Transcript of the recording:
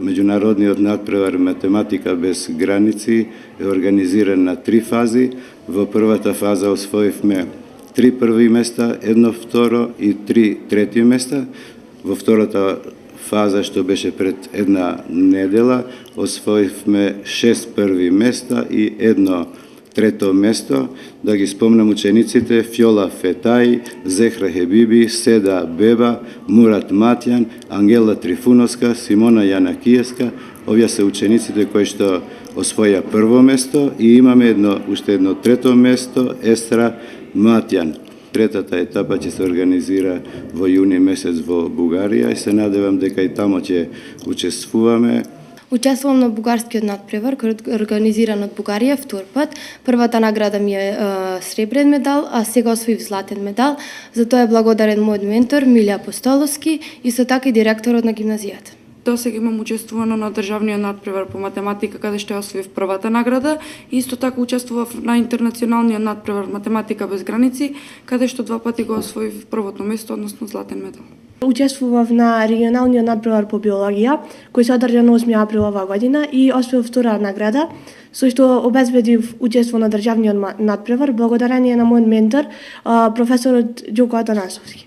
меѓународниот надпревар математика без граници е организиран на 3 фази. Во првата фаза освоивме 3 први места, 1 второ и 3 трети места. Во втората фаза, што беше пред една недела, освоивме 6 први места и 1 трето место. Да ги спомнам учениците: Фјола Фетај, Зехра Хебиби, Седа Беба, Мурат Матјан, Ангела Трифуновска, Симона Јанакиевска. Овие се учениците кои што освоја прво место и имаме уште едно трето место, Естра Матјан. Третата етапа ќе се организира во јуни месец во Бугарија и се надевам дека и тамо ќе учествуваме. Учествувам на бугарскиот надпревар, кој е организиран од Бугарија втор пат. Првата награда ми е сребрен медал, а сега освоив златен медал. За тоа е благодарен мојот ментор Милја Апостоловски и со така и директорот на гимназијата. До сега имам учествувано на државниот надпревар по математика, каде што освоив првата награда, и исто така учествував на интернационалниот надпревар математика без граници, каде што 2 пати го освоив првото место, односно златен медал. Учествував на регионалниот надпревар по биологија, кој се одржа на 8 април оваа година и освоив втора награда, со што обезбедив учество на државниот надпревар благодарение на мојот ментор, професорот Ѓуко Атанасовски.